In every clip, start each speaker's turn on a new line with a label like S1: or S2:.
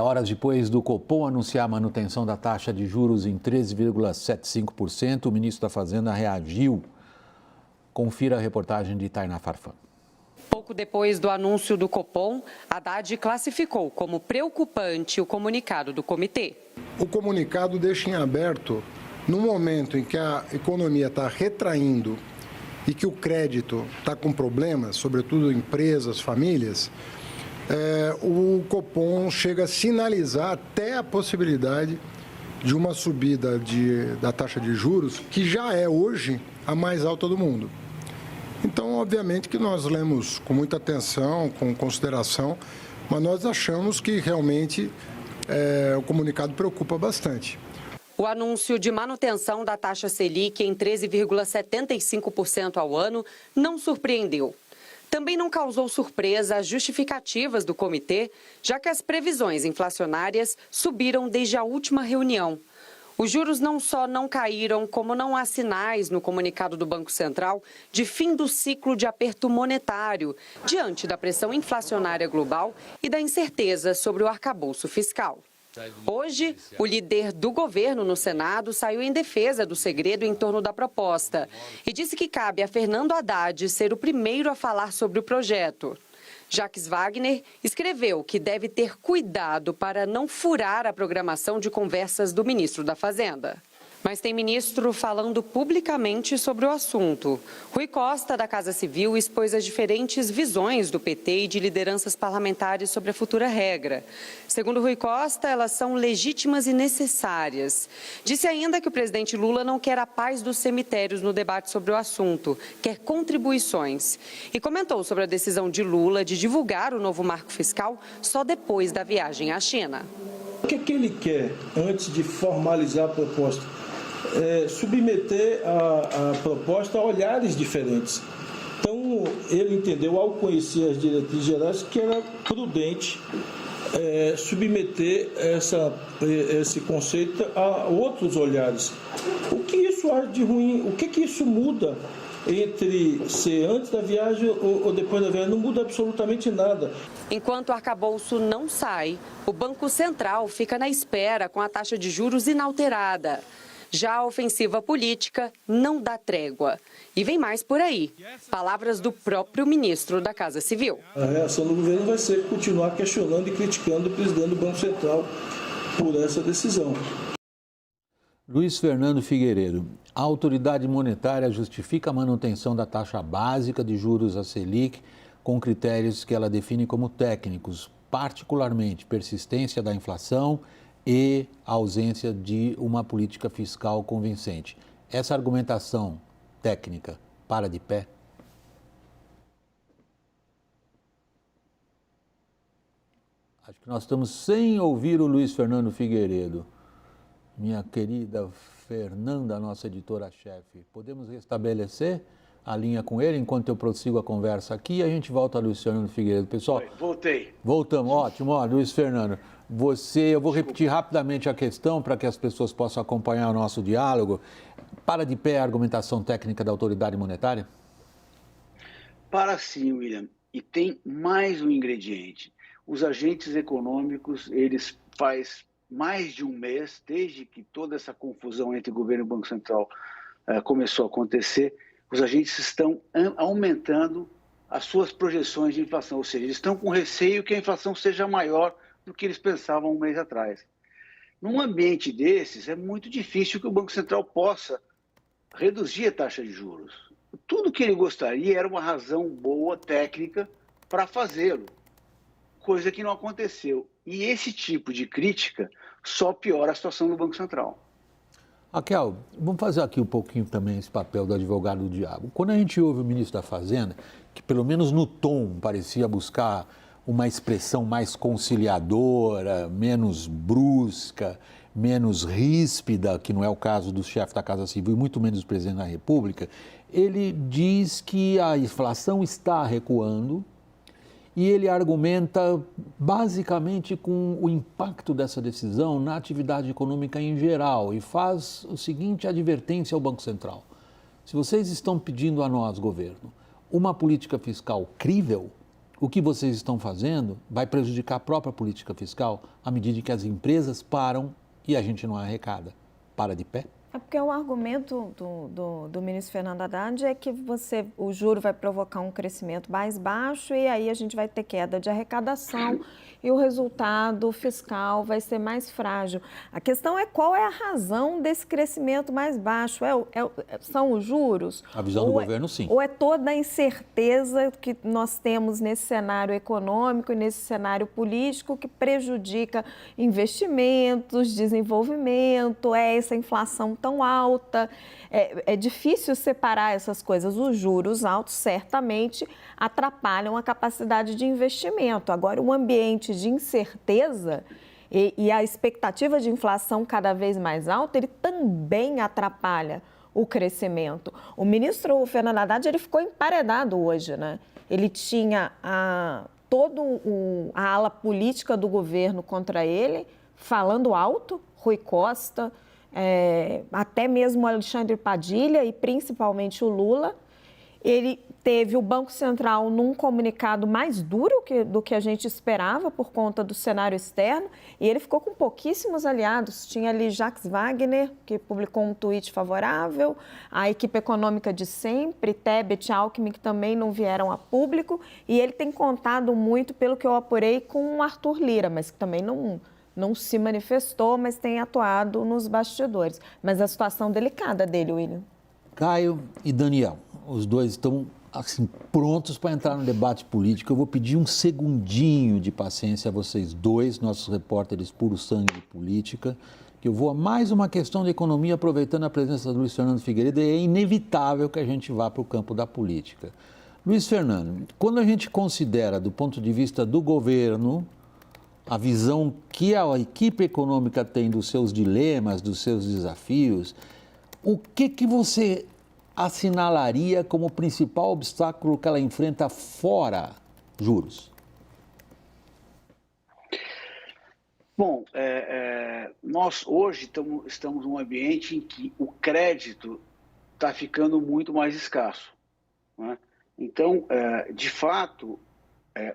S1: Horas depois do Copom anunciar a manutenção da taxa de juros em 13,75%, o ministro da Fazenda reagiu. Confira a reportagem de Tainá Farfan.
S2: Pouco depois do anúncio do Copom, Haddad classificou como preocupante o comunicado do comitê.
S3: O comunicado deixa em aberto, no momento em que a economia está retraindo e que o crédito está com problemas, sobretudo empresas, famílias, o Copom chega a sinalizar até a possibilidade de uma subida da taxa de juros, que já é hoje a mais alta do mundo. Então, obviamente que nós lemos com muita atenção, com consideração, mas nós achamos que realmente o comunicado preocupa bastante.
S2: O anúncio de manutenção da taxa Selic em 13,75% ao ano não surpreendeu. Também não causou surpresa as justificativas do comitê, já que as previsões inflacionárias subiram desde a última reunião. Os juros não só não caíram, como não há sinais no comunicado do Banco Central de fim do ciclo de aperto monetário, diante da pressão inflacionária global e da incerteza sobre o arcabouço fiscal. Hoje, o líder do governo no Senado saiu em defesa do segredo em torno da proposta e disse que cabe a Fernando Haddad ser o primeiro a falar sobre o projeto. Jacques Wagner escreveu que deve ter cuidado para não furar a programação de conversas do ministro da Fazenda. Mas tem ministro falando publicamente sobre o assunto. Rui Costa, da Casa Civil, expôs as diferentes visões do PT e de lideranças parlamentares sobre a futura regra. Segundo Rui Costa, elas são legítimas e necessárias. Disse ainda que o presidente Lula não quer a paz dos cemitérios no debate sobre o assunto, quer contribuições. E comentou sobre a decisão de Lula de divulgar o novo marco fiscal só depois da viagem à China.
S4: O que é que ele quer antes de formalizar a proposta? Submeter a proposta a olhares diferentes. Então, ele entendeu, ao conhecer as diretrizes gerais, que era prudente submeter esse conceito a outros olhares. O que isso há de ruim? O que isso muda entre ser antes da viagem ou depois da viagem? Não muda absolutamente nada.
S2: Enquanto o arcabouço não sai, o Banco Central fica na espera com a taxa de juros inalterada. Já a ofensiva política não dá trégua. E vem mais por aí. Palavras do próprio ministro da Casa Civil.
S4: A reação do governo vai ser continuar questionando e criticando o presidente do Banco Central por essa decisão.
S1: Luiz Fernando Figueiredo, a autoridade monetária justifica a manutenção da taxa básica de juros, a Selic, com critérios que ela define como técnicos, particularmente persistência da inflação e a ausência de uma política fiscal convincente. Essa argumentação técnica para de pé? Acho que nós estamos sem ouvir o Luiz Fernando Figueiredo. Minha querida Fernanda, nossa editora-chefe, podemos restabelecer a linha com ele enquanto eu prossigo a conversa aqui e a gente volta a Luiz Fernando Figueiredo. Pessoal,
S5: voltei.
S1: Voltamos, ótimo. Luiz Fernando, eu vou repetir rapidamente a questão para que as pessoas possam acompanhar o nosso diálogo. Para de pé a argumentação técnica da autoridade monetária?
S5: Para sim, William. E tem mais um ingrediente. Os agentes econômicos, eles faz mais de um mês, desde que toda essa confusão entre governo e Banco Central começou a acontecer, os agentes estão aumentando as suas projeções de inflação, ou seja, eles estão com receio que a inflação seja maior do que eles pensavam um mês atrás. Num ambiente desses, é muito difícil que o Banco Central possa reduzir a taxa de juros. Tudo que ele gostaria era uma razão boa, técnica, para fazê-lo, coisa que não aconteceu. E esse tipo de crítica só piora a situação do Banco Central.
S1: Raquel, vamos fazer aqui um pouquinho também esse papel do advogado do diabo. Quando a gente ouve o ministro da Fazenda, que pelo menos no tom parecia buscar uma expressão mais conciliadora, menos brusca, menos ríspida, que não é o caso do chefe da Casa Civil e muito menos do presidente da República, ele diz que a inflação está recuando e ele argumenta basicamente com o impacto dessa decisão na atividade econômica em geral e faz o seguinte advertência ao Banco Central. Se vocês estão pedindo a nós, governo, uma política fiscal crível, o que vocês estão fazendo vai prejudicar a própria política fiscal à medida que as empresas param e a gente não arrecada. Para de pé?
S6: É porque o argumento do ministro Fernando Haddad é que o juro vai provocar um crescimento mais baixo e aí a gente vai ter queda de arrecadação e o resultado fiscal vai ser mais frágil. A questão é qual é a razão desse crescimento mais baixo? São os juros?
S1: A visão do governo, sim.
S6: Ou é toda a incerteza que nós temos nesse cenário econômico e nesse cenário político que prejudica investimentos, desenvolvimento, essa inflação tão alta? É difícil separar essas coisas. Os juros altos certamente atrapalham a capacidade de investimento. Agora, o ambiente de incerteza e a expectativa de inflação cada vez mais alta, ele também atrapalha o crescimento. O ministro Fernando Haddad, ele ficou emparedado hoje, né? Ele tinha toda a ala política do governo contra ele, falando alto, Rui Costa, até mesmo o Alexandre Padilha e principalmente o Lula. Ele teve o Banco Central num comunicado mais duro do que a gente esperava por conta do cenário externo e ele ficou com pouquíssimos aliados. Tinha ali Jacques Wagner, que publicou um tweet favorável, a equipe econômica de sempre, Tebet e Alckmin, que também não vieram a público, e ele tem contado muito, pelo que eu apurei, com o Arthur Lira, mas que também não se manifestou, mas tem atuado nos bastidores. Mas a situação delicada dele, William.
S1: Caio e Daniel, os dois estão assim, prontos para entrar no debate político. Eu vou pedir um segundinho de paciência a vocês dois, nossos repórteres puro sangue de política, que eu vou a mais uma questão de economia, aproveitando a presença do Luiz Fernando Figueiredo, e é inevitável que a gente vá para o campo da política. Luiz Fernando, quando a gente considera, do ponto de vista do governo, a visão que a equipe econômica tem dos seus dilemas, dos seus desafios, o que você assinalaria como o principal obstáculo que ela enfrenta fora juros?
S5: Bom, nós hoje estamos num ambiente em que o crédito está ficando muito mais escasso, né? Então, de fato,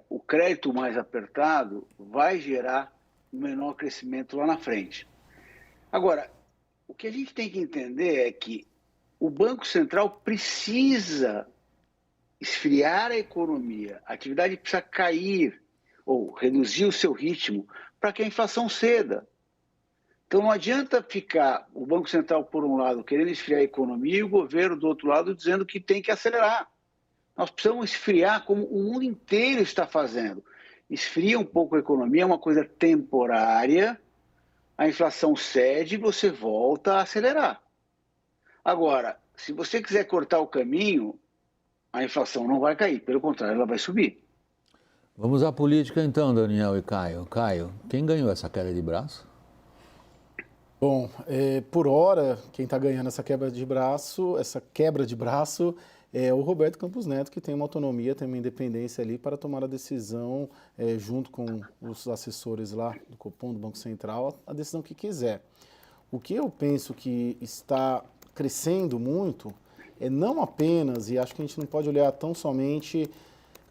S5: o crédito mais apertado vai gerar um menor crescimento lá na frente. Agora, o que a gente tem que entender é que o Banco Central precisa esfriar a economia, a atividade precisa cair ou reduzir o seu ritmo para que a inflação ceda. Então não adianta ficar o Banco Central, por um lado, querendo esfriar a economia e o governo, do outro lado, dizendo que tem que acelerar. Nós precisamos esfriar como o mundo inteiro está fazendo. Esfria um pouco a economia, é uma coisa temporária, a inflação cede e você volta a acelerar. Agora, se você quiser cortar o caminho, a inflação não vai cair, pelo contrário, ela vai subir.
S1: Vamos à política então, Daniel e Caio. Caio, quem ganhou essa queda de braço?
S7: Bom, por hora, quem está ganhando essa quebra de braço é o Roberto Campos Neto, que tem uma autonomia, tem uma independência ali para tomar a decisão, junto com os assessores lá do Copom, do Banco Central, a decisão que quiser. O que eu penso que está crescendo muito é não apenas, e acho que a gente não pode olhar tão somente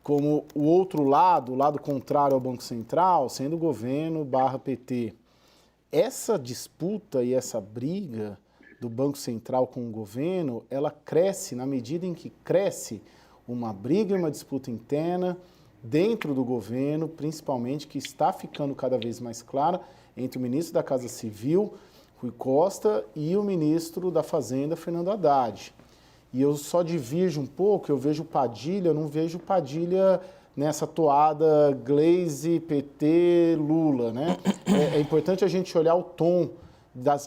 S7: como o outro lado, o lado contrário ao Banco Central, sendo o governo / PT. Essa disputa e essa briga do Banco Central com o governo, ela cresce na medida em que cresce uma briga e uma disputa interna dentro do governo, principalmente, que está ficando cada vez mais clara entre o ministro da Casa Civil, Rui Costa, e o ministro da Fazenda, Fernando Haddad. E eu só divirjo um pouco, eu vejo Padilha, eu não vejo Padilha nessa toada Glaze, PT, Lula, né? É importante a gente olhar o tom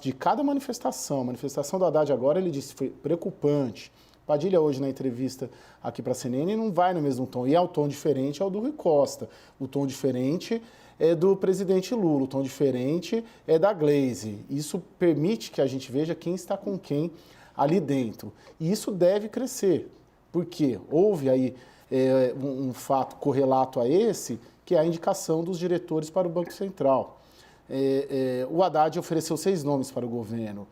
S7: de cada manifestação. A manifestação do Haddad agora, ele disse, foi preocupante. Padilha hoje na entrevista aqui para a CNN não vai no mesmo tom, e é o tom diferente ao do Rui Costa. O tom diferente é do presidente Lula, o tom diferente é da Glaze. Isso permite que a gente veja quem está com quem ali dentro. E isso deve crescer, porque houve aí um fato correlato a esse, que é a indicação dos diretores para o Banco Central. O Haddad ofereceu 6 nomes para o governo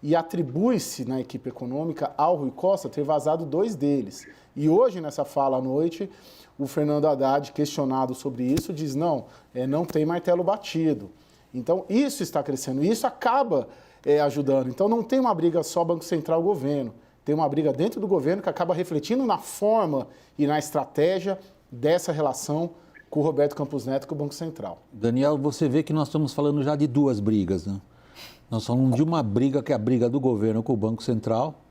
S7: e atribui-se na equipe econômica ao Rui Costa ter vazado 2 deles. E hoje, nessa fala à noite, o Fernando Haddad, questionado sobre isso, diz não tem martelo batido. Então, isso está crescendo e isso acaba ajudando. Então, não tem uma briga só Banco Central-governo. Tem uma briga dentro do governo que acaba refletindo na forma e na estratégia dessa relação com o Roberto Campos Neto e com o Banco Central.
S1: Daniel, você vê que nós estamos falando já de 2 brigas, né? Nós falamos de uma briga que é a briga do governo com o Banco Central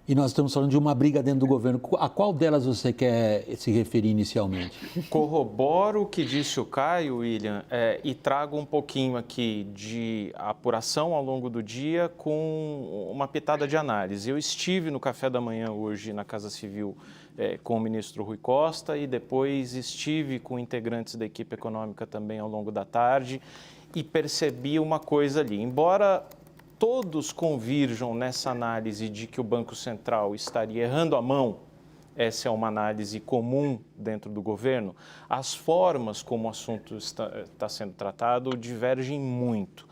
S1: e nós estamos falando de uma briga dentro do governo. A qual delas você quer se referir inicialmente?
S8: Corroboro o que disse o Caio, William, e trago um pouquinho aqui de apuração ao longo do dia com uma pitada de análise. Eu estive no café da manhã hoje na Casa Civil com o ministro Rui Costa e depois estive com integrantes da equipe econômica também ao longo da tarde e percebi uma coisa ali. Embora todos convirjam nessa análise de que o Banco Central estaria errando a mão, essa é uma análise comum dentro do governo, as formas como o assunto está sendo tratado divergem muito.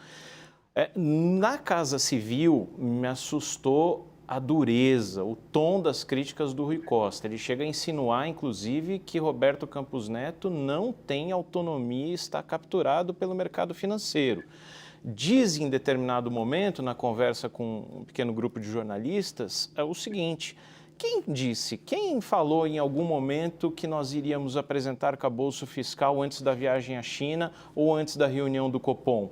S8: Na Casa Civil, me assustou a dureza, o tom das críticas do Rui Costa. Ele chega a insinuar, inclusive, que Roberto Campos Neto não tem autonomia e está capturado pelo mercado financeiro. Diz em determinado momento, na conversa com um pequeno grupo de jornalistas, o seguinte: quem falou em algum momento que nós iríamos apresentar arcabouço fiscal antes da viagem à China ou antes da reunião do Copom?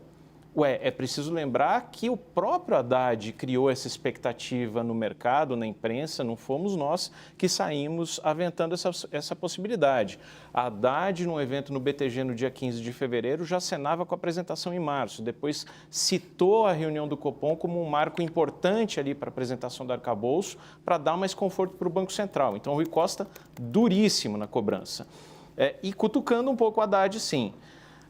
S8: É preciso lembrar que o próprio Haddad criou essa expectativa no mercado, na imprensa, não fomos nós que saímos aventando essa possibilidade. Haddad, num evento no BTG no dia 15 de fevereiro, já acenava com a apresentação em março, depois citou a reunião do Copom como um marco importante ali para a apresentação do arcabouço, para dar mais conforto para o Banco Central. Então, o Rui Costa, duríssimo na cobrança. E cutucando um pouco o Haddad, sim.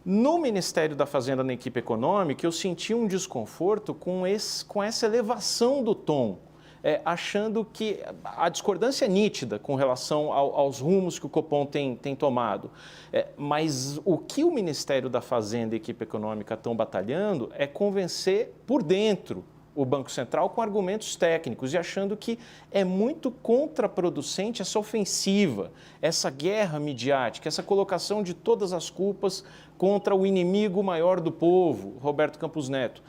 S8: No Ministério da Fazenda, na equipe econômica, eu senti um desconforto com essa elevação do tom, achando que a discordância é nítida com relação aos rumos que o Copom tem tomado. Mas o que o Ministério da Fazenda e a equipe econômica estão batalhando é convencer por dentro o Banco Central com argumentos técnicos e achando que é muito contraproducente essa ofensiva, essa guerra midiática, essa colocação de todas as culpas contra o inimigo maior do povo, Roberto Campos Neto.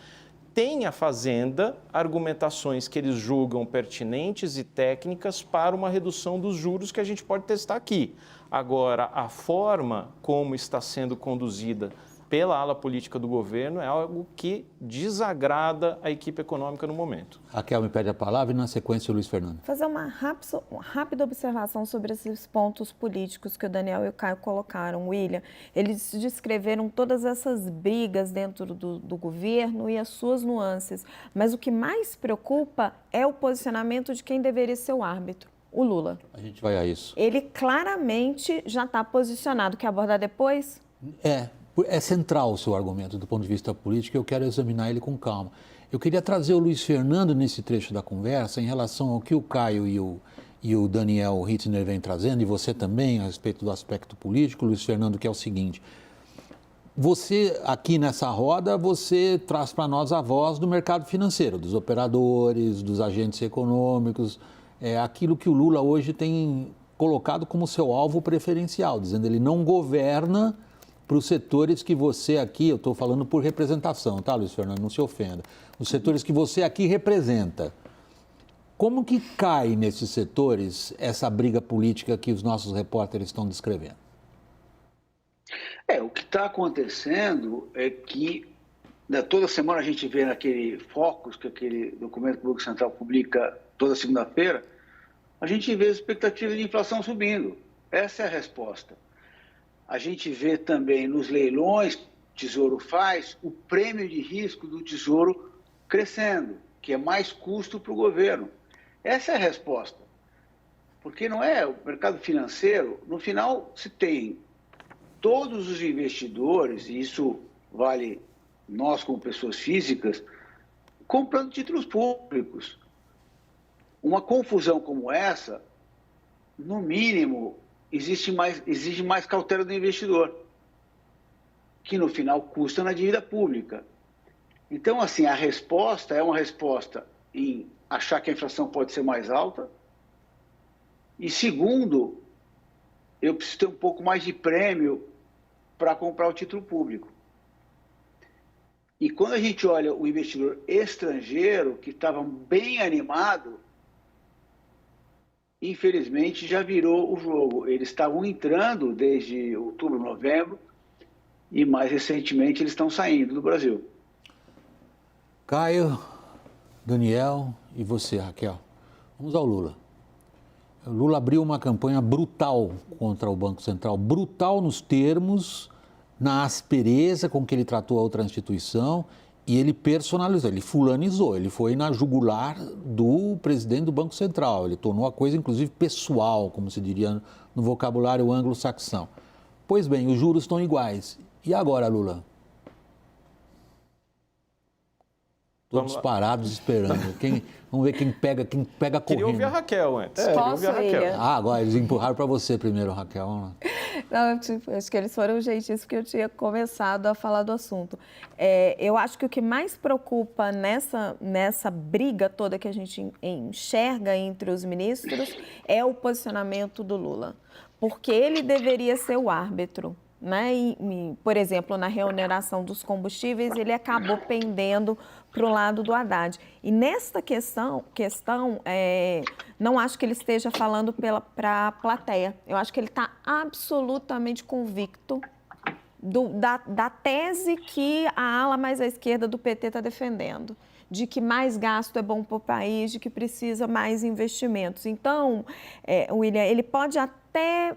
S8: Tem a Fazenda argumentações que eles julgam pertinentes e técnicas para uma redução dos juros que a gente pode testar aqui. Agora, a forma como está sendo conduzida pela ala política do governo é algo que desagrada a equipe econômica no momento.
S1: Raquel me pede a palavra e, na sequência, o Luiz Fernando.
S6: Fazer uma rápida observação sobre esses pontos políticos que o Daniel e o Caio colocaram. William, eles descreveram todas essas brigas dentro do governo e as suas nuances, mas o que mais preocupa é o posicionamento de quem deveria ser o árbitro, o Lula.
S1: A gente vai a isso.
S6: Ele claramente já está posicionado. Quer abordar depois?
S1: É central o seu argumento do ponto de vista político e eu quero examinar ele com calma. Eu queria trazer o Luiz Fernando nesse trecho da conversa em relação ao que o Caio e o Daniel Hittner vêm trazendo, e você também, a respeito do aspecto político, Luiz Fernando, que é o seguinte: você, aqui nessa roda, você traz para nós a voz do mercado financeiro, dos operadores, dos agentes econômicos, aquilo que o Lula hoje tem colocado como seu alvo preferencial, dizendo que ele não governa para os setores que você aqui, eu estou falando por representação, tá, Luiz Fernando, não se ofenda, os setores que você aqui representa. Como que cai nesses setores essa briga política que os nossos repórteres estão descrevendo?
S5: O que está acontecendo é que toda semana a gente vê naquele Focus, que é aquele documento que o Banco Central publica toda segunda-feira, a gente vê as expectativas de inflação subindo. Essa é a resposta. A gente vê também nos leilões que o Tesouro faz o prêmio de risco do Tesouro crescendo, que é mais custo para o governo. Essa é a resposta. Porque não é o mercado financeiro, no final se tem todos os investidores, e isso vale nós como pessoas físicas, comprando títulos públicos. Uma confusão como essa, no mínimo, exige mais cautela do investidor, que no final custa na dívida pública. Então, assim, a resposta é uma resposta em achar que a inflação pode ser mais alta. E segundo, eu preciso ter um pouco mais de prêmio para comprar o título público. E quando a gente olha o investidor estrangeiro, que estava bem animado, infelizmente já virou o jogo. Eles estavam entrando desde outubro, novembro, e mais recentemente eles estão saindo do Brasil.
S1: Caio, Daniel e você, Raquel. Vamos ao Lula. O Lula abriu uma campanha brutal contra o Banco Central, brutal nos termos, na aspereza com que ele tratou a outra instituição, e ele personalizou, ele fulanizou, ele foi na jugular do presidente do Banco Central, ele tornou a coisa inclusive pessoal, como se diria no vocabulário anglo-saxão. Pois bem, os juros estão iguais. E agora, Lula? Todos parados esperando. Vamos ver quem pega correndo.
S8: Queria ouvir a Raquel antes.
S6: Posso, William?
S1: Agora eles empurraram para você primeiro, Raquel. Vamos lá.
S6: Não, acho que eles foram gentis porque eu tinha começado a falar do assunto. Eu acho que o que mais preocupa nessa briga toda que a gente enxerga entre os ministros é o posicionamento do Lula. Porque ele deveria ser o árbitro. Né? Por exemplo, na reoneração dos combustíveis, ele acabou pendendo para o lado do Haddad. E nesta questão não acho que ele esteja falando para a plateia. Eu acho que ele está absolutamente convicto da tese que a ala mais à esquerda do PT está defendendo, de que mais gasto é bom para o país, de que precisa mais investimentos. Então, William, ele pode até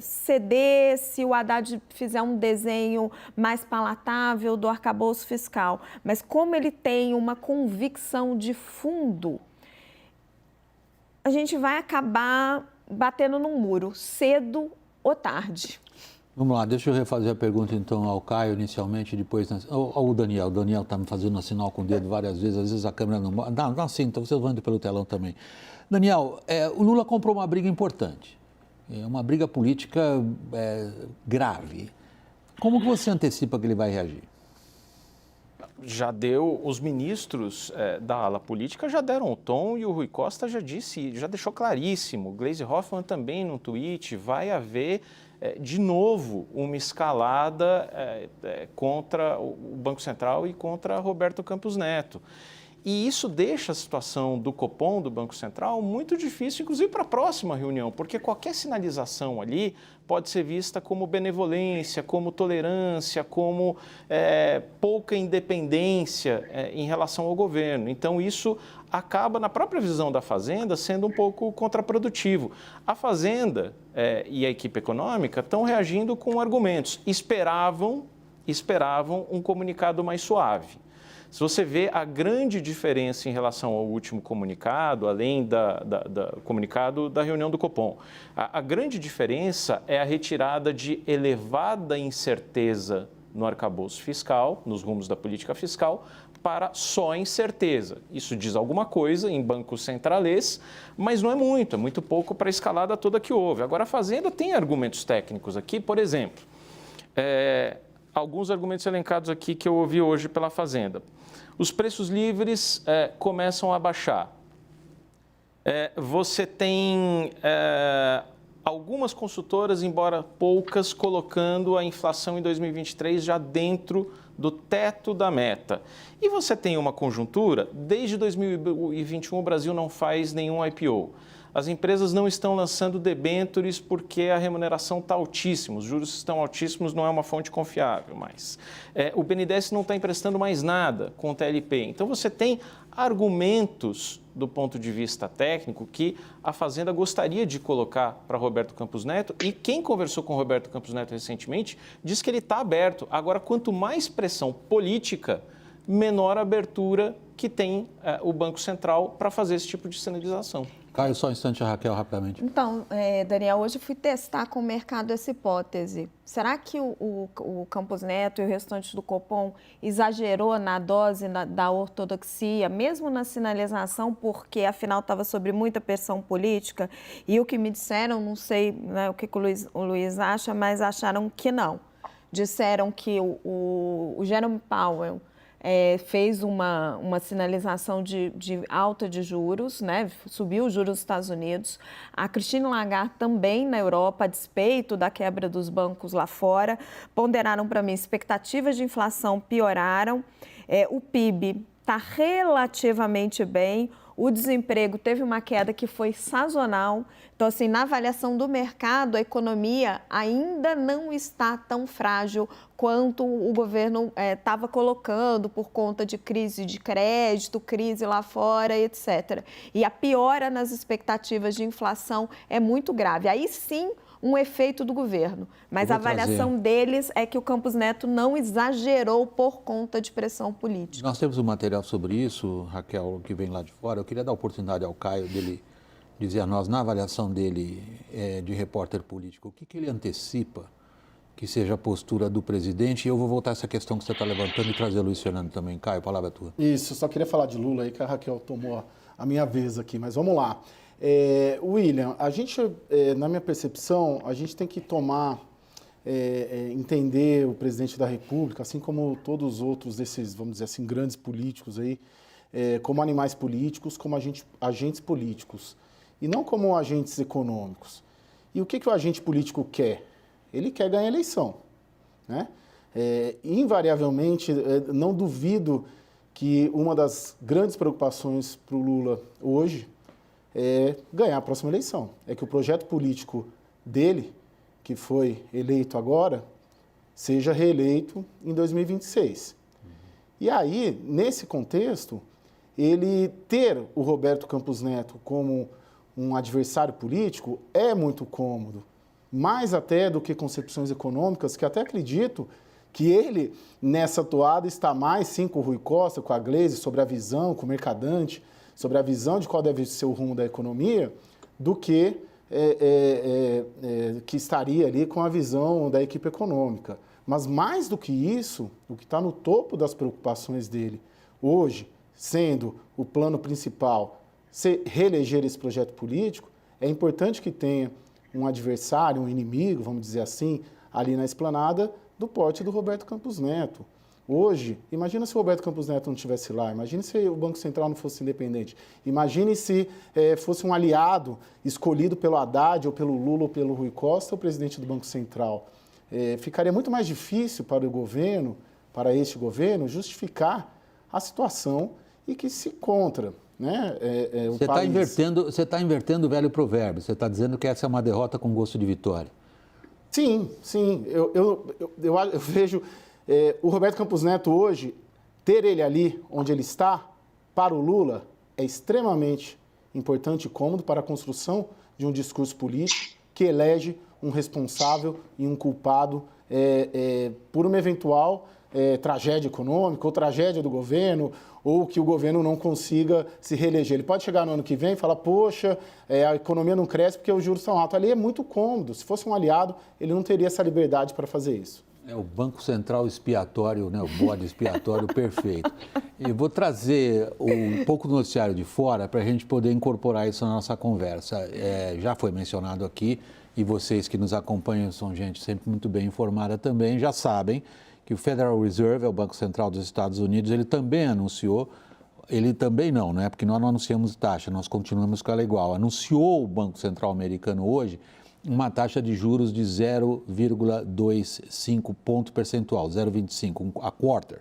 S6: ceder se o Haddad fizer um desenho mais palatável do arcabouço fiscal, mas como ele tem uma convicção de fundo, a gente vai acabar batendo num muro, cedo ou tarde.
S1: Vamos lá, deixa eu refazer a pergunta então ao Caio inicialmente, depois ao Daniel. O Daniel está me fazendo sinal com o dedo várias vezes, às vezes a câmera não... Não, sim, então vocês vão indo pelo telão também. Daniel, o Lula comprou uma briga importante, uma briga política grave. Como que você antecipa que ele vai reagir?
S8: Já deu, os ministros da ala política já deram o tom e o Rui Costa já deixou claríssimo. Gleisi Hoffmann também no tweet, vai haver de novo uma escalada contra o Banco Central e contra Roberto Campos Neto. E isso deixa a situação do Copom, do Banco Central, muito difícil, inclusive para a próxima reunião, porque qualquer sinalização ali pode ser vista como benevolência, como tolerância, como pouca independência em relação ao governo. Então, isso acaba, na própria visão da Fazenda, sendo um pouco contraprodutivo. A Fazenda e a equipe econômica estão reagindo com argumentos. Esperavam um comunicado mais suave. Se você vê a grande diferença em relação ao último comunicado, além do comunicado da reunião do Copom, a grande diferença é a retirada de elevada incerteza no arcabouço fiscal, nos rumos da política fiscal, para só incerteza. Isso diz alguma coisa em bancos centralês, mas não é muito pouco para a escalada toda que houve. Agora, a Fazenda tem argumentos técnicos aqui, por exemplo, alguns argumentos elencados aqui que eu ouvi hoje pela Fazenda. Os preços livres começam a baixar. Você tem algumas consultoras, embora poucas, colocando a inflação em 2023 já dentro do teto da meta. E você tem uma conjuntura, desde 2021 o Brasil não faz nenhum IPO. As empresas não estão lançando debêntures porque a remuneração está altíssima, os juros estão altíssimos, não é uma fonte confiável mais. O BNDES não está emprestando mais nada com o TLP. Então, você tem argumentos do ponto de vista técnico que a Fazenda gostaria de colocar para Roberto Campos Neto, e quem conversou com o Roberto Campos Neto recentemente diz que ele está aberto. Agora, quanto mais pressão política, menor a abertura que tem o Banco Central para fazer esse tipo de sinalização.
S1: Caio, só um instante, a Raquel, rapidamente.
S6: Então, Daniel, hoje eu fui testar com o mercado essa hipótese. Será que o Campos Neto e o restante do Copom exagerou na dose da ortodoxia, mesmo na sinalização, porque afinal estava sob muita pressão política? E o que me disseram, não sei, né, o que o Luiz acha, mas acharam que não. Disseram que o Jerome Powell fez uma sinalização de alta de juros, né? Subiu os juros nos Estados Unidos. A Christine Lagarde também na Europa, a despeito da quebra dos bancos lá fora, ponderaram para mim, expectativas de inflação pioraram, o PIB está relativamente bem, o desemprego teve uma queda que foi sazonal. Então, assim, na avaliação do mercado, a economia ainda não está tão frágil quanto o governo estava colocando por conta de crise de crédito, crise lá fora, etc. E a piora nas expectativas de inflação é muito grave. Aí sim, um efeito do governo. Mas a avaliação deles é que o Campos Neto não exagerou por conta de pressão política.
S1: Nós temos um material sobre isso, Raquel, que vem lá de fora. Eu queria dar a oportunidade ao Caio dele dizer a nós, na avaliação dele de repórter político, o que ele antecipa que seja a postura do presidente. E eu vou voltar a essa questão que você está levantando e trazer o Luiz Fernando também. Caio, a palavra é tua.
S7: Isso, só queria falar de Lula aí, que a Raquel tomou a minha vez aqui, mas vamos lá. William, a gente, na minha percepção, a gente tem que entender o presidente da República, assim como todos os outros desses, vamos dizer assim, grandes políticos aí, como animais políticos, como agentes políticos, e não como agentes econômicos. E o que o agente político quer? Ele quer ganhar a eleição, né? Invariavelmente, não duvido que uma das grandes preocupações para o Lula hoje é ganhar a próxima eleição. É que o projeto político dele, que foi eleito agora, seja reeleito em 2026. E aí, nesse contexto, ele ter o Roberto Campos Neto como um adversário político é muito cômodo, mais até do que concepções econômicas, que até acredito que ele, nessa toada, está mais, sim, com o Rui Costa, com a Gleisi, sobre a visão, com o Mercadante, sobre a visão de qual deve ser o rumo da economia, do que que estaria ali com a visão da equipe econômica. Mas mais do que isso, o que está no topo das preocupações dele hoje, sendo o plano principal reeleger esse projeto político, é importante que tenha um adversário, um inimigo, vamos dizer assim, ali na esplanada do porte do Roberto Campos Neto. Hoje, imagina se o Roberto Campos Neto não estivesse lá, imagine se o Banco Central não fosse independente, imagine se fosse um aliado escolhido pelo Haddad, ou pelo Lula, ou pelo Rui Costa, o presidente do Banco Central. Ficaria muito mais difícil para o governo, para este governo, justificar a situação e que se encontra. Né?
S1: Você está invertendo o velho provérbio, você está dizendo que essa é uma derrota com gosto de vitória.
S7: Sim, sim. Eu vejo o Roberto Campos Neto hoje, ter ele ali onde ele está, para o Lula, é extremamente importante e cômodo para a construção de um discurso político que elege um responsável e um culpado por uma eventual tragédia econômica ou tragédia do governo, ou que o governo não consiga se reeleger. Ele pode chegar no ano que vem e falar, poxa, a economia não cresce porque os juros são altos. Ali é muito cômodo. Se fosse um aliado, ele não teria essa liberdade para fazer isso.
S1: É o Banco Central expiatório, né? O bode expiatório perfeito. E vou trazer um pouco do noticiário de fora para a gente poder incorporar isso na nossa conversa. Já foi mencionado aqui, e vocês que nos acompanham são gente sempre muito bem informada também, já sabem que o Federal Reserve, é o Banco Central dos Estados Unidos, ele também anunciou, ele também não, né? Porque nós não anunciamos taxa, nós continuamos com ela igual. Anunciou o Banco Central americano hoje uma taxa de juros de 0,25 ponto percentual, 0,25 a quarter.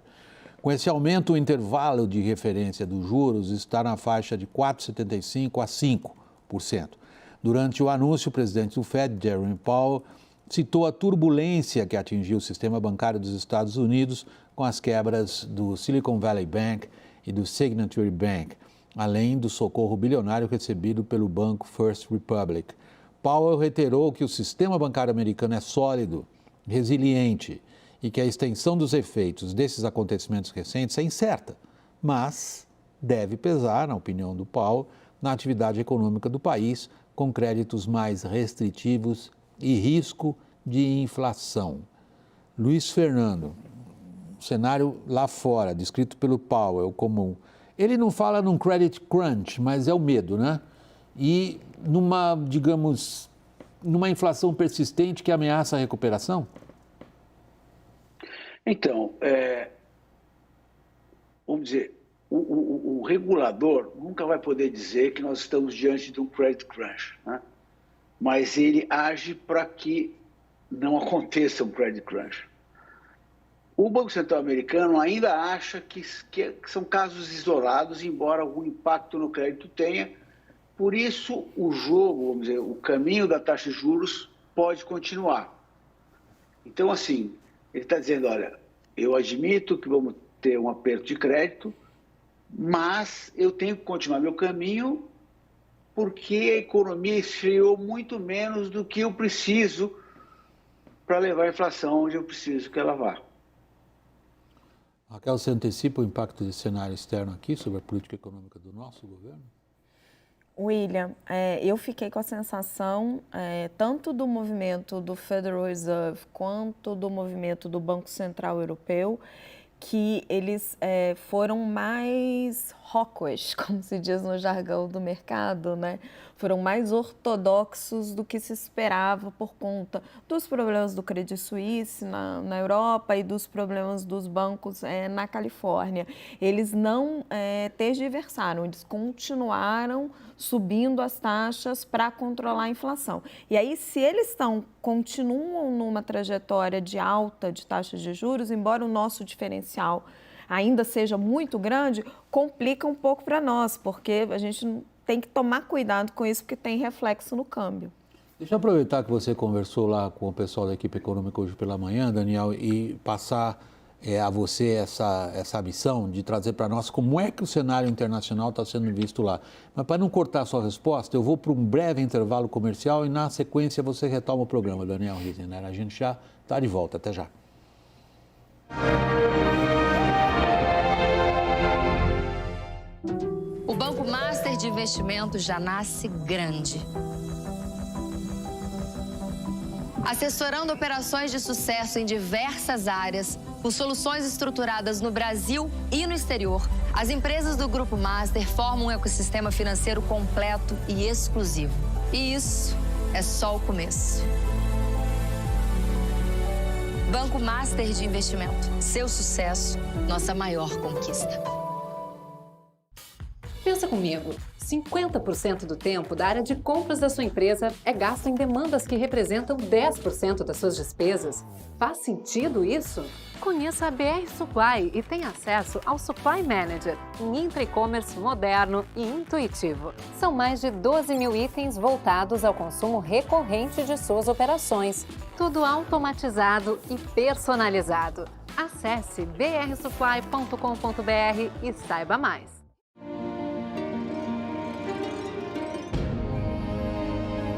S1: Com esse aumento, o intervalo de referência dos juros está na faixa de 4,75% a 5%. Durante o anúncio, o presidente do Fed, Jerome Powell, citou a turbulência que atingiu o sistema bancário dos Estados Unidos com as quebras do Silicon Valley Bank e do Signature Bank, além do socorro bilionário recebido pelo banco First Republic. Powell reiterou que o sistema bancário americano é sólido, resiliente e que a extensão dos efeitos desses acontecimentos recentes é incerta, mas deve pesar, na opinião do Powell, na atividade econômica do país, com créditos mais restritivos e risco de inflação. Luiz Fernando, o cenário lá fora, descrito pelo Powell como... Ele não fala num credit crunch, mas é o medo, né? E numa inflação persistente que ameaça a recuperação?
S5: Então, vamos dizer, o regulador nunca vai poder dizer que nós estamos diante de um credit crunch, né? Mas ele age para que não aconteça um credit crunch. O Banco Central americano ainda acha que são casos isolados, embora algum impacto no crédito tenha. Por isso, o jogo, vamos dizer, o caminho da taxa de juros pode continuar. Então, assim, ele está dizendo, olha, eu admito que vamos ter um aperto de crédito, mas eu tenho que continuar meu caminho porque a economia esfriou muito menos do que eu preciso para levar a inflação onde eu preciso que ela vá.
S1: Raquel, você antecipa o impacto desse cenário externo aqui sobre a política econômica do nosso governo?
S6: William, eu fiquei com a sensação, tanto do movimento do Federal Reserve quanto do movimento do Banco Central Europeu, que eles foram mais hawkish, como se diz no jargão do mercado, né? Foram mais ortodoxos do que se esperava por conta dos problemas do Credit Suisse na Europa e dos problemas dos bancos na Califórnia. Eles não tergiversaram, eles continuaram subindo as taxas para controlar a inflação. E aí, se eles continuam numa trajetória de alta de taxas de juros, embora o nosso diferencial ainda seja muito grande, complica um pouco para nós, porque a gente tem que tomar cuidado com isso, porque tem reflexo no câmbio.
S1: Deixa eu aproveitar que você conversou lá com o pessoal da equipe econômica hoje pela manhã, Daniel, e passar a você essa missão de trazer para nós como é que o cenário internacional está sendo visto lá. Mas para não cortar a sua resposta, eu vou para um breve intervalo comercial e na sequência você retoma o programa, Daniel Riesener. A gente já está de volta. Até já.
S9: O Banco Master de Investimentos já nasce grande. Assessorando operações de sucesso em diversas áreas, com soluções estruturadas no Brasil e no exterior, as empresas do Grupo Master formam um ecossistema financeiro completo e exclusivo. E isso é só o começo. Banco Master de Investimento. Seu sucesso, nossa maior conquista.
S10: Pensa comigo, 50% do tempo da área de compras da sua empresa é gasto em demandas que representam 10% das suas despesas. Faz sentido isso? Conheça a BR Supply e tenha acesso ao Supply Manager, um intra-e-commerce moderno e intuitivo. São mais de 12 mil itens voltados ao consumo recorrente de suas operações. Tudo automatizado e personalizado. Acesse brsupply.com.br e saiba mais.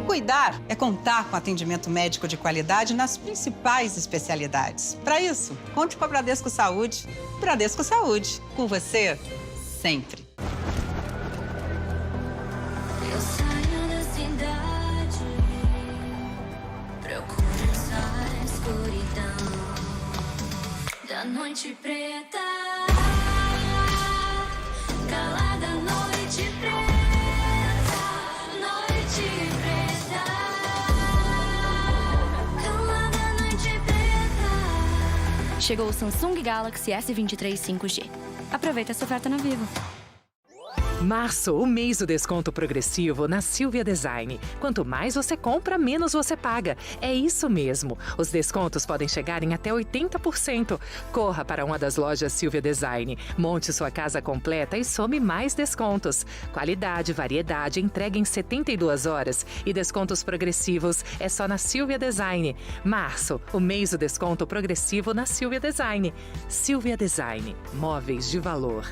S11: Cuidar é contar com atendimento médico de qualidade nas principais especialidades. Para isso, conte com a Bradesco Saúde. Bradesco Saúde, com você, sempre.
S12: Eu saio da cidade, procuro essa escuridão da noite preta, calada noite preta.
S13: Chegou o Samsung Galaxy S23 5G. Aproveita essa oferta na Vivo.
S14: Março, o mês do desconto progressivo na Silvia Design. Quanto mais você compra, menos você paga. É isso mesmo. Os descontos podem chegar em até 80%. Corra para uma das lojas Silvia Design. Monte sua casa completa e some mais descontos. Qualidade, variedade, entrega em 72 horas. E descontos progressivos é só na Silvia Design. Março, o mês do desconto progressivo na Silvia Design. Silvia Design. Móveis de valor.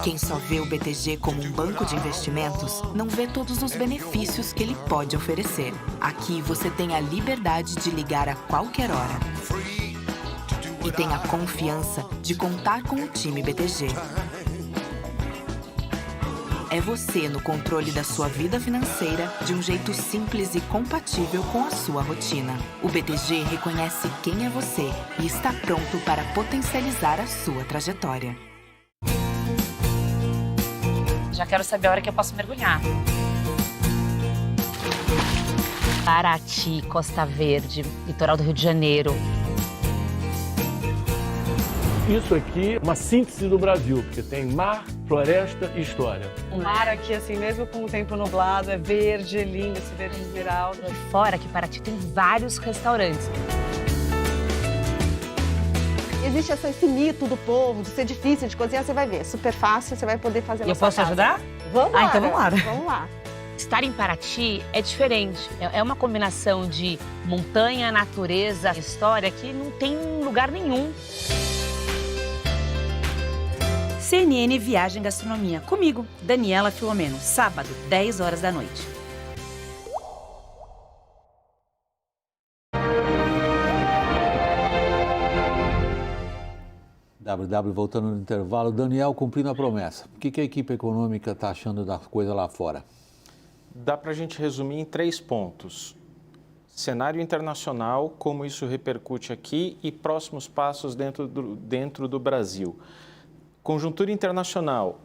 S15: Quem só vê o BTG como um banco de investimentos, não vê todos os benefícios que ele pode oferecer. Aqui você tem a liberdade de ligar a qualquer hora. E tem a confiança de contar com o time BTG. É você no controle da sua vida financeira de um jeito simples e compatível com a sua rotina. O BTG reconhece quem é você e está pronto para potencializar a sua trajetória.
S16: Já quero saber a hora que eu posso mergulhar. Paraty, Costa Verde, litoral do Rio de Janeiro.
S17: Isso aqui é uma síntese do Brasil, porque tem mar, floresta e história.
S18: O mar aqui, assim, mesmo com o tempo nublado, é verde, é lindo, esse verde esmeralda.
S16: E fora que Paraty tem vários restaurantes.
S19: Existe esse mito do povo de ser difícil de cozinhar, você vai ver, é super fácil, você vai poder fazer na
S16: E eu
S19: sua
S16: posso
S19: casa.
S16: ajudar?
S19: Vamos lá.
S16: Então vamos lá.
S19: Vamos lá.
S16: Estar em Paraty é diferente. É uma combinação de montanha, natureza, história que não tem lugar nenhum.
S20: CNN Viagem Gastronomia. Comigo, Daniela Filomeno. Sábado, 10 horas da noite.
S1: Voltando no intervalo, Daniel cumprindo a promessa. O que a equipe econômica está achando da coisa lá fora?
S8: Dá para a gente resumir em 3 pontos. Cenário internacional, como isso repercute aqui e próximos passos dentro do Brasil. Conjuntura internacional,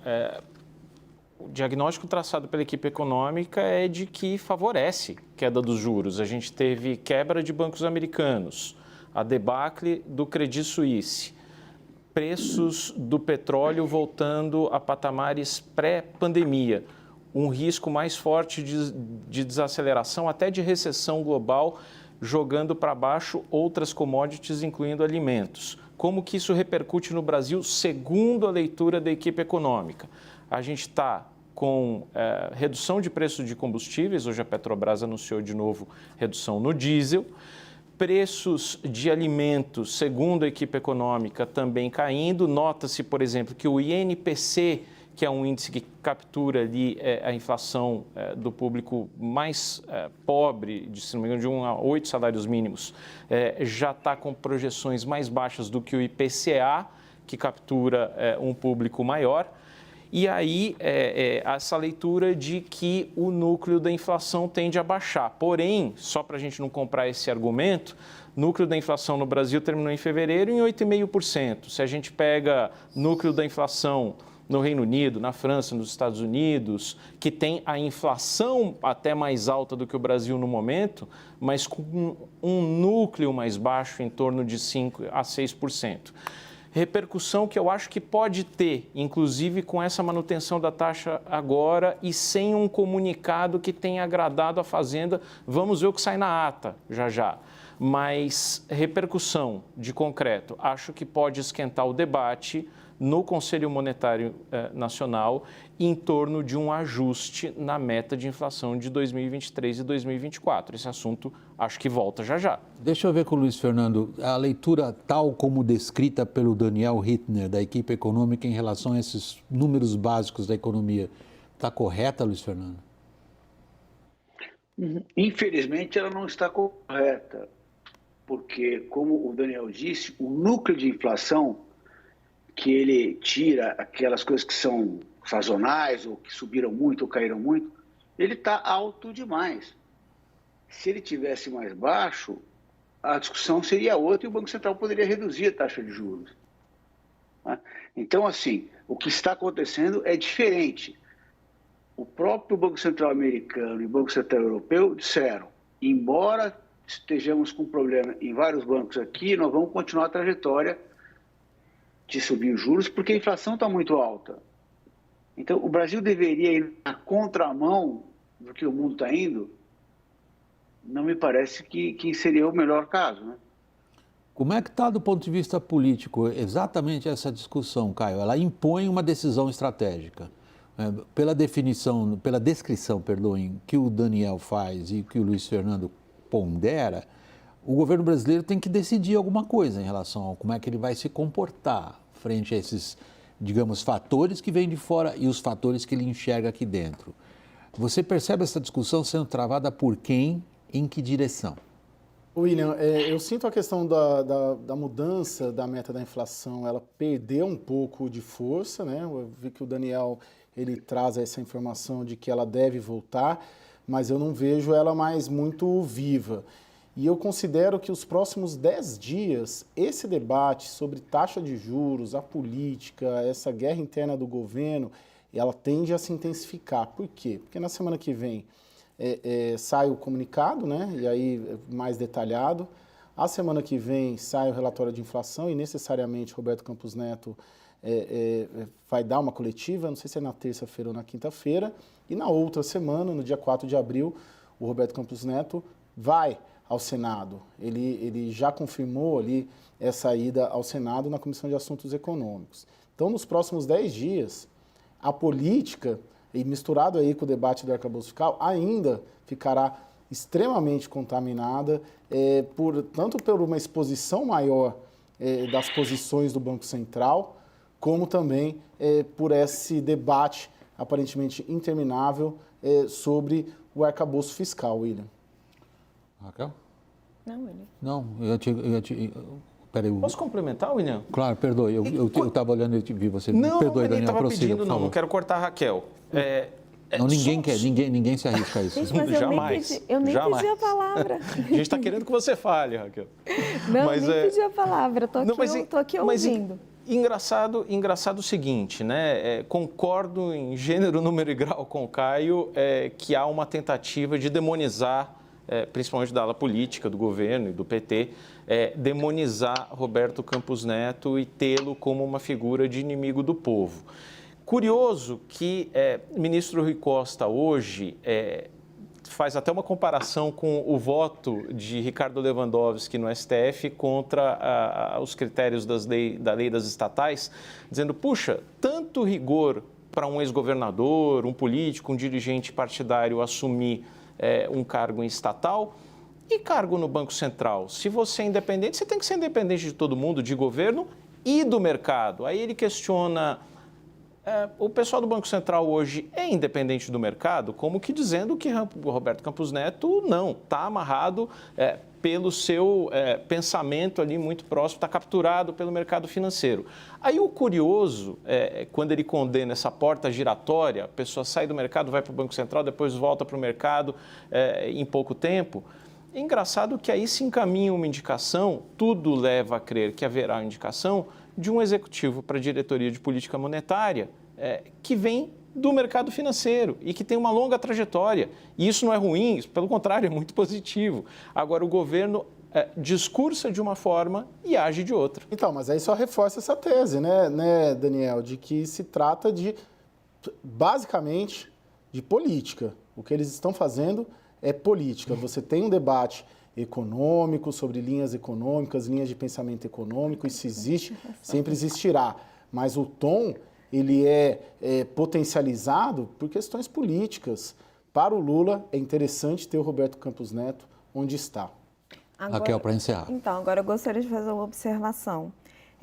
S8: o diagnóstico traçado pela equipe econômica é de que favorece queda dos juros. A gente teve quebra de bancos americanos, a debacle do Credit Suisse, preços do petróleo voltando a patamares pré-pandemia, um risco mais forte de desaceleração, até de recessão global, jogando para baixo outras commodities, incluindo alimentos. Como que isso repercute no Brasil, segundo a leitura da equipe econômica? A gente está com redução de preço de combustíveis, hoje a Petrobras anunciou de novo redução no diesel, preços de alimentos, segundo a equipe econômica, também caindo. Nota-se, por exemplo, que o INPC, que é um índice que captura ali a inflação do público mais pobre, se não me engano, de 1 a 8 salários mínimos, já está com projeções mais baixas do que o IPCA, que captura um público maior. E aí, essa leitura de que o núcleo da inflação tende a baixar. Porém, só para a gente não comprar esse argumento, o núcleo da inflação no Brasil terminou em fevereiro em 8,5%. Se a gente pega núcleo da inflação no Reino Unido, na França, nos Estados Unidos, que tem a inflação até mais alta do que o Brasil no momento, mas com um núcleo mais baixo, em torno de 5% a 6%. Repercussão que eu acho que pode ter, inclusive com essa manutenção da taxa agora e sem um comunicado que tenha agradado a Fazenda. Vamos ver o que sai na ata já. Mas repercussão de concreto, acho que pode esquentar o debate no Conselho Monetário Nacional em torno de um ajuste na meta de inflação de 2023 e 2024. Esse assunto acho que volta já.
S1: Deixa eu ver com o Luiz Fernando, a leitura tal como descrita pelo Daniel Hittner, da equipe econômica, em relação a esses números básicos da economia, está correta, Luiz Fernando?
S5: Infelizmente, ela não está correta, porque, como o Daniel disse, o núcleo de inflação, que ele tira aquelas coisas que são sazonais, ou que subiram muito ou caíram muito, ele está alto demais. Se ele tivesse mais baixo, a discussão seria outra e o Banco Central poderia reduzir a taxa de juros. Então, assim, o que está acontecendo é diferente. O próprio Banco Central americano e o Banco Central europeu disseram, embora estejamos com problema em vários bancos aqui, nós vamos continuar a trajetória de subir os juros, porque a inflação está muito alta. Então, o Brasil deveria ir na contramão do que o mundo está indo? Não me parece que seria o melhor caso, né?
S1: Como é que está do ponto de vista político exatamente essa discussão, Caio? Ela impõe uma decisão estratégica. Pela descrição, que o Daniel faz e que o Luiz Fernando pondera, o governo brasileiro tem que decidir alguma coisa em relação a como é que ele vai se comportar frente a esses, digamos, fatores que vêm de fora e os fatores que ele enxerga aqui dentro. Você percebe essa discussão sendo travada por quem, em que direção?
S7: William, eu sinto a questão da mudança da meta da inflação, ela perdeu um pouco de força, né? Eu vi que o Daniel, ele traz essa informação de que ela deve voltar, mas eu não vejo ela mais muito viva. E eu considero que os próximos 10 dias, esse debate sobre taxa de juros, a política, essa guerra interna do governo, ela tende a se intensificar. Por quê? Porque na semana que vem sai o comunicado, né? E aí mais detalhado. A semana que vem sai o relatório de inflação e necessariamente Roberto Campos Neto vai dar uma coletiva, não sei se é na terça-feira ou na quinta-feira, e na outra semana, no dia 4 de abril, o Roberto Campos Neto vai ao Senado. Ele já confirmou ali essa ida ao Senado na Comissão de Assuntos Econômicos. Então, nos próximos 10 dias, a política, e misturado aí com o debate do arcabouço fiscal, ainda ficará extremamente contaminada, tanto por uma exposição maior das posições do Banco Central, como também por esse debate aparentemente interminável sobre o arcabouço fiscal, William.
S1: Raquel?
S6: Não, William.
S1: Não, peraí.
S8: Posso complementar, William?
S1: Claro, perdoe, eu estava olhando e vi você.
S8: Não,
S1: perdoe, Daniel,
S8: estava
S1: prossiga,
S8: pedindo,
S1: por
S8: não,
S1: favor.
S8: não quero cortar a Raquel.
S1: Não, ninguém se arrisca a isso.
S6: Gente, mas
S8: Jamais.
S6: Eu nem
S8: jamais.
S6: pedi a palavra.
S8: A gente está querendo que você fale, Raquel.
S6: Não, nem pedi a palavra, estou aqui ouvindo.
S8: Engraçado o seguinte, né? Concordo em gênero, número e grau com o Caio que há uma tentativa de demonizar, principalmente da ala política, do governo e do PT, demonizar Roberto Campos Neto e tê-lo como uma figura de inimigo do povo. Curioso que o ministro Rui Costa hoje faz até uma comparação com o voto de Ricardo Lewandowski no STF contra os critérios da lei das estatais, dizendo, puxa, tanto rigor para um ex-governador, um político, um dirigente partidário assumir um cargo em estatal e cargo no Banco Central. Se você é independente, você tem que ser independente de todo mundo, de governo e do mercado. Aí ele questiona... o pessoal do Banco Central hoje é independente do mercado, como que dizendo que o Roberto Campos Neto não, está amarrado pelo seu pensamento ali muito próximo, está capturado pelo mercado financeiro. Aí o curioso, quando ele condena essa porta giratória, a pessoa sai do mercado, vai para o Banco Central, depois volta para o mercado em pouco tempo, é engraçado que aí se encaminha uma indicação, tudo leva a crer que haverá uma indicação de um executivo para a diretoria de política monetária que vem do mercado financeiro e que tem uma longa trajetória. E isso não é ruim, isso, pelo contrário, é muito positivo. Agora, o governo discursa de uma forma e age de outra.
S7: Então, mas aí só reforça essa tese, né, Daniel, de que se trata basicamente, de política. O que eles estão fazendo é política. Você tem um debate econômico, sobre linhas econômicas, linhas de pensamento econômico, isso existe, sempre existirá. Mas o tom, ele é potencializado por questões políticas. Para o Lula, é interessante ter o Roberto Campos Neto onde está.
S6: Agora,
S1: Raquel, para encerrar.
S6: Então, agora eu gostaria de fazer uma observação.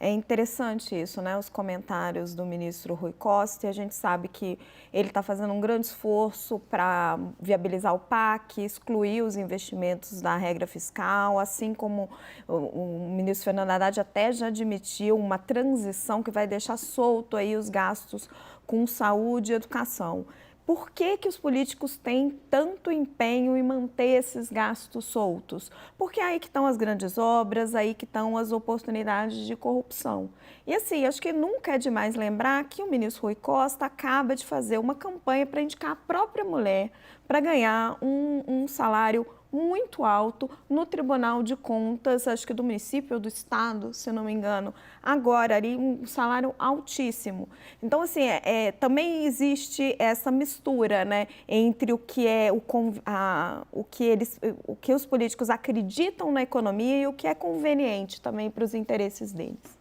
S6: É interessante isso, né? Os comentários do ministro Rui Costa, e a gente sabe que ele está fazendo um grande esforço para viabilizar o PAC, excluir os investimentos da regra fiscal, assim como o ministro Fernando Haddad até já admitiu uma transição que vai deixar solto aí os gastos com saúde e educação. Por que os políticos têm tanto empenho em manter esses gastos soltos? Porque é aí que estão as grandes obras, aí que estão as oportunidades de corrupção. E assim, acho que nunca é demais lembrar que o ministro Rui Costa acaba de fazer uma campanha para indicar a própria mulher para ganhar um salário muito alto no Tribunal de Contas, acho que do município ou do estado, se não me engano, agora ali um salário altíssimo. Então, assim, também existe essa mistura, né, entre o que os políticos acreditam na economia e o que é conveniente também para os interesses deles.